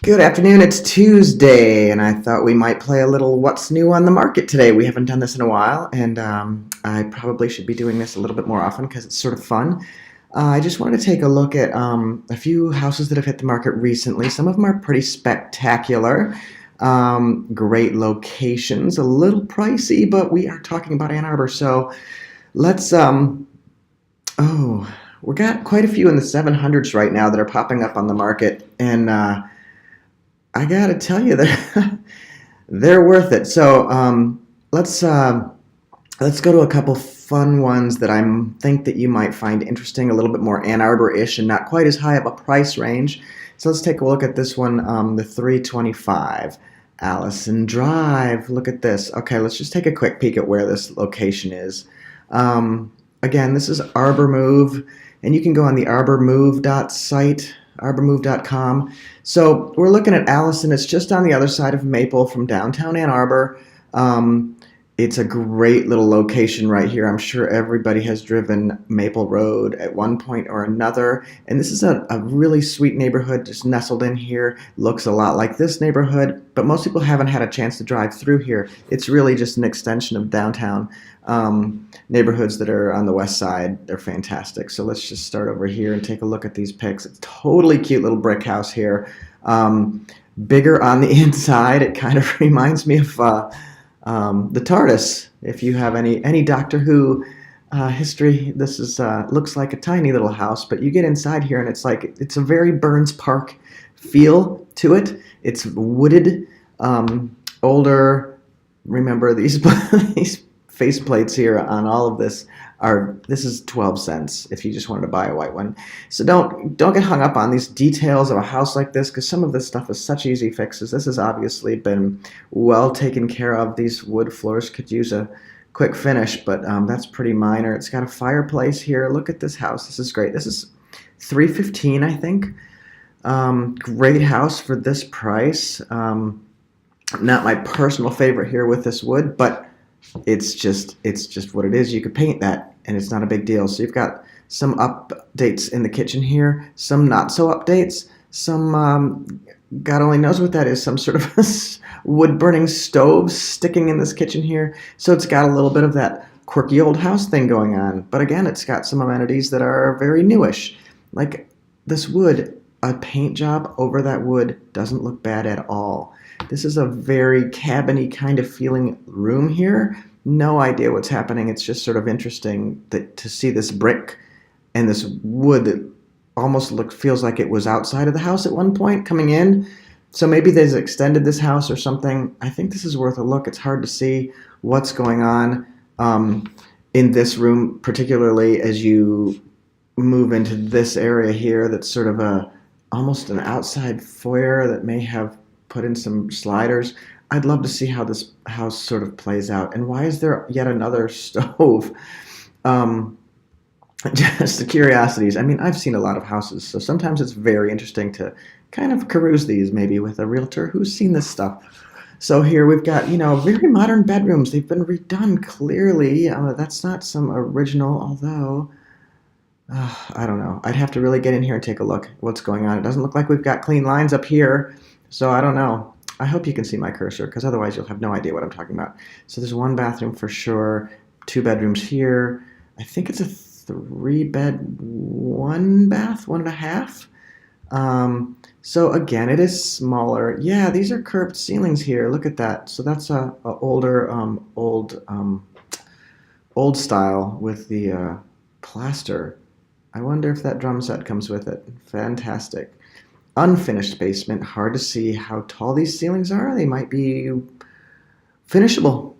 Good afternoon. It's Tuesday, and I thought we might play a little What's New on the Market today. We haven't done this in a while, and I probably should be doing this a little bit more often because it's sort of fun. I just wanted to take a look at a few houses that have hit the market recently. Some of them are pretty spectacular, great locations, a little pricey, but we are talking about Ann Arbor, so let's. Oh, we got quite a few in the 700s right now that are popping up on the market, and I gotta tell you, they're worth it. So let's go to a couple fun ones that I think that you might find interesting, a little bit more Ann Arbor-ish and not quite as high of a price range. So let's take a look at this one, the 325 Allison Drive. Look at this. Okay, let's just take a quick peek at where this location is. Again, this is Arbor Move, and you can go on the arbormove.site, arbormove.com. So we're looking at Allison. It's just on the other side of Maple from downtown Ann Arbor. It's a great little location right here. I'm sure everybody has driven Maple Road at one point or another. And this is a really sweet neighborhood just nestled in here. Looks a lot like this neighborhood, but most people haven't had a chance to drive through here. It's really just an extension of downtown neighborhoods that are on the west side. They're fantastic. So let's just start over here and take a look at these pics. It's a totally cute little brick house here. Bigger on the inside. It kind of reminds me of the TARDIS. If you have any Doctor Who history, this is looks like a tiny little house, but you get inside here and it's a very Burns Park feel to it. It's wooded, older. Remember these these faceplates here on all of this this is 12 cents if you just wanted to buy a white one. So don't get hung up on these details of a house like this, because some of this stuff is such easy fixes. This has obviously been well taken care of. These wood floors could use a quick finish, but that's pretty minor. It's got a fireplace here. Look at this house. This is great. This is $315, I think. Great house for this price. Not my personal favorite here with this wood, but it's just what it is. You could paint that, and it's not a big deal. So you've got some updates in the kitchen here, some not so updates, some God only knows what that is, some sort of wood burning stove sticking in this kitchen here. So it's got a little bit of that quirky old house thing going on. But again, it's got some amenities that are very newish. Like this wood, a paint job over that wood doesn't look bad at all. This is a very cabin-y kind of feeling room here. No idea what's happening. It's just sort of interesting to see this brick and this wood that almost feels like it was outside of the house at one point coming in. So maybe they've extended this house or something. I think this is worth a look. It's hard to see what's going on in this room, particularly as you move into this area here that's sort of almost an outside foyer that may have put in some sliders. I'd love to see how this house sort of plays out. And why is there yet another stove? Just the curiosities. I mean, I've seen a lot of houses, so sometimes it's very interesting to kind of peruse these maybe with a realtor who's seen this stuff. So here we've got, very modern bedrooms. They've been redone clearly. That's not some original, although I don't know. I'd have to really get in here and take a look at what's going on. It doesn't look like we've got clean lines up here. So I don't know. I hope you can see my cursor, because otherwise you'll have no idea what I'm talking about. So there's one bathroom for sure, 2 bedrooms here. I think it's a 3-bed, 1 bath, 1.5. So again, it is smaller. Yeah, these are curved ceilings here. Look at that. So that's a older, old style with the plaster. I wonder if that drum set comes with it. Fantastic. Unfinished basement. Hard to see how tall these ceilings are. They might be finishable.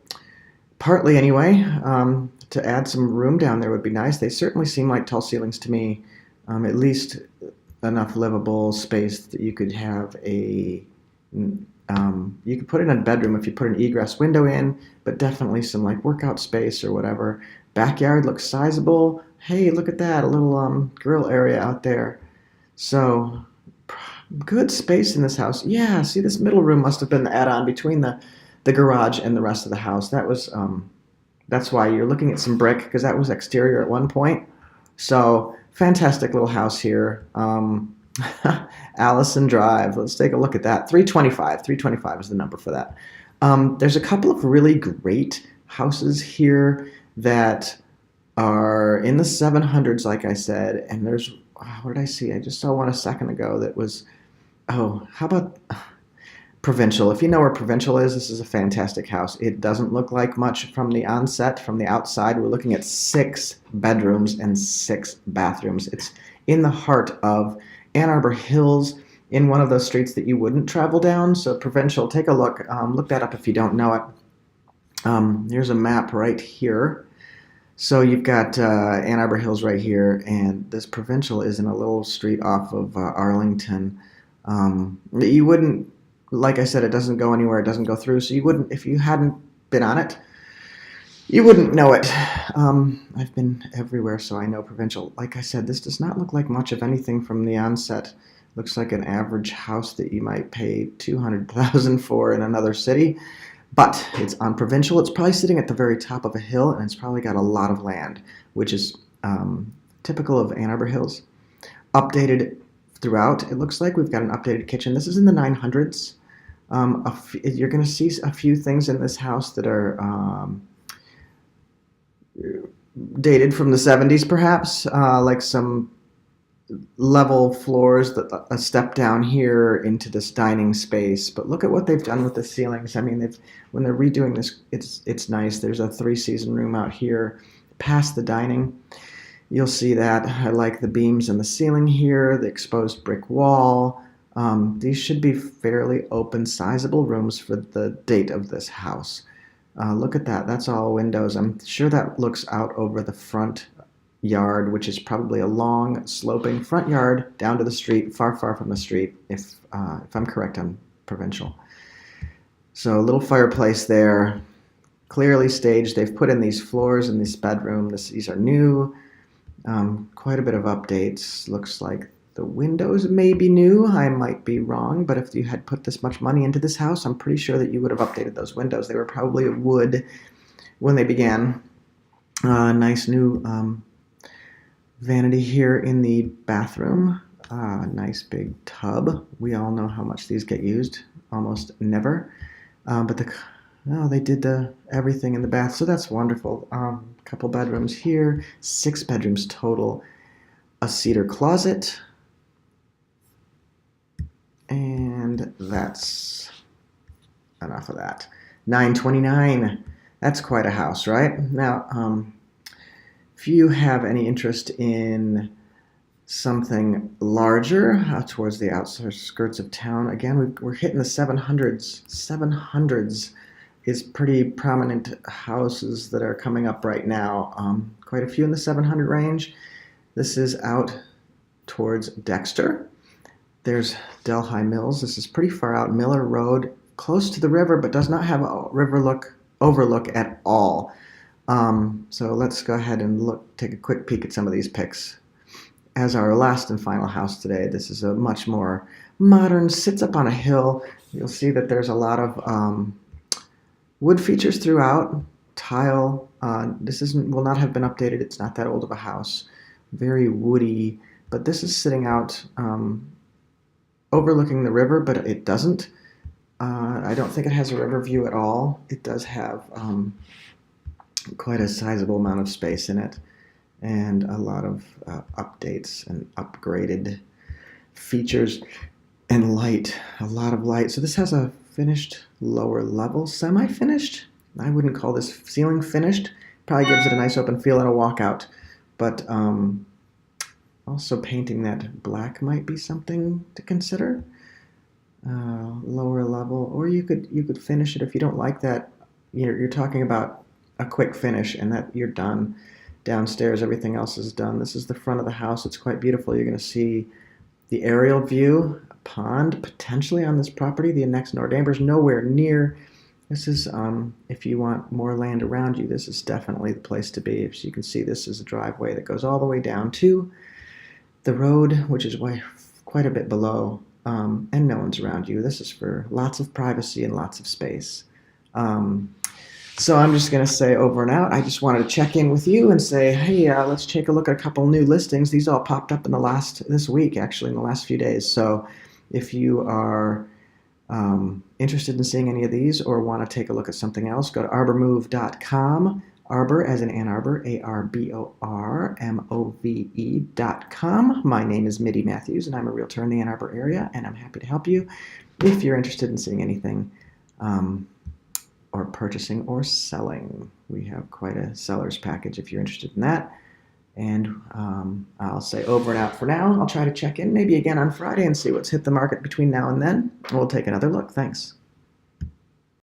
Partly anyway. To add some room down there would be nice. They certainly seem like tall ceilings to me. At least enough livable space that you could have you could put it in a bedroom if you put an egress window in, but definitely some like workout space or whatever. Backyard looks sizable. Hey, look at that, a little grill area out there. So good space in this house. Yeah, see, this middle room must have been the add-on between the garage and the rest of the house. That's why you're looking at some brick, because that was exterior at one point. So fantastic little house here. Allison Drive. Let's take a look at that. 325. 325 is the number for that. There's a couple of really great houses here that are in the 700s, like I said. And there's, what did I see? I just saw one a second ago that was, oh, how about Provincial? If you know where Provincial is, this is a fantastic house. It doesn't look like much from the onset, from the outside. We're looking at 6 bedrooms and 6 bathrooms. It's in the heart of Ann Arbor Hills, in one of those streets that you wouldn't travel down. So Provincial, take a look. Look that up if you don't know it. Here's a map right here. So you've got Ann Arbor Hills right here, and this Provincial is in a little street off of Arlington. You wouldn't, like I said, it doesn't go anywhere, it doesn't go through, so you wouldn't, if you hadn't been on it, you wouldn't know it. I've been everywhere, so I know Provincial. Like I said, this does not look like much of anything from the onset. Looks like an average house that you might pay $200,000 for in another city. But it's on Provincial. It's probably sitting at the very top of a hill, and it's probably got a lot of land, which is typical of Ann Arbor Hills. Updated throughout. It looks like we've got an updated kitchen. This is in the 900s. You're going to see a few things in this house that are dated from the 70s, perhaps, like some level floors, a step down here into this dining space. But look at what they've done with the ceilings. I mean, when they're redoing this, it's nice. There's a 3-season room out here past the dining. You'll see that. I like the beams in the ceiling here, the exposed brick wall. These should be fairly open, sizable rooms for the date of this house. Look at that. That's all windows. I'm sure that looks out over the front yard, which is probably a long, sloping front yard down to the street, far, far from the street, if I'm correct on Provincial. So a little fireplace there, clearly staged. They've put in these floors in this bedroom. These are new. Quite a bit of updates. Looks like the windows may be new. I might be wrong, but if you had put this much money into this house, I'm pretty sure that you would have updated those windows. They were probably wood when they began. Nice new vanity here in the bathroom. Nice big tub. We all know how much these get used. Almost never. But they did everything in the bath, so that's wonderful. Couple bedrooms here. 6 bedrooms total. A cedar closet. And that's enough of that. $929. That's quite a house, right? Now, if you have any interest in something larger towards the outskirts of town, again, we're hitting the 700s. 700s is pretty prominent houses that are coming up right now. Quite a few in the 700 range. This is out towards Dexter. There's Delhi Mills. This is pretty far out. Miller Road, close to the river, but does not have a river overlook at all. So let's go ahead and take a quick peek at some of these pics. As our last and final house today, this is a much more modern, sits up on a hill. You'll see that there's a lot of wood features throughout. Tile. This will not have been updated. It's not that old of a house. Very woody, but this is sitting out overlooking the river, but it doesn't. I don't think it has a river view at all. It does have quite a sizable amount of space in it, and a lot of updates and upgraded features and light, a lot of light. So this has a finished lower level, semi-finished. I wouldn't call this ceiling finished. Probably gives it a nice open feel and a walkout, but also painting that black might be something to consider. Lower level, or you could finish it if you don't like that. You're talking about a quick finish and that you're done. Downstairs, everything else is done. This is the front of the house. It's quite beautiful. You're going to see the aerial view, a pond potentially on this property. The next door neighbor's nowhere near. This is, if you want more land around you, this is definitely the place to be. As you can see, this is a driveway that goes all the way down to the road, which is quite a bit below, and no one's around you. This is for lots of privacy and lots of space. So I'm just going to say over and out. I just wanted to check in with you and say, hey, let's take a look at a couple new listings. These all popped up in this week, actually, in the last few days. So if you are interested in seeing any of these or want to take a look at something else, go to arbormove.com. Arbor as in Ann Arbor, ARBORMOVE.com. My name is Middy Matthews, and I'm a realtor in the Ann Arbor area, and I'm happy to help you if you're interested in seeing anything or purchasing or selling. We have quite a seller's package if you're interested in that. And I'll say over and out for now. I'll try to check in maybe again on Friday and see what's hit the market between now and then. We'll take another look. Thanks.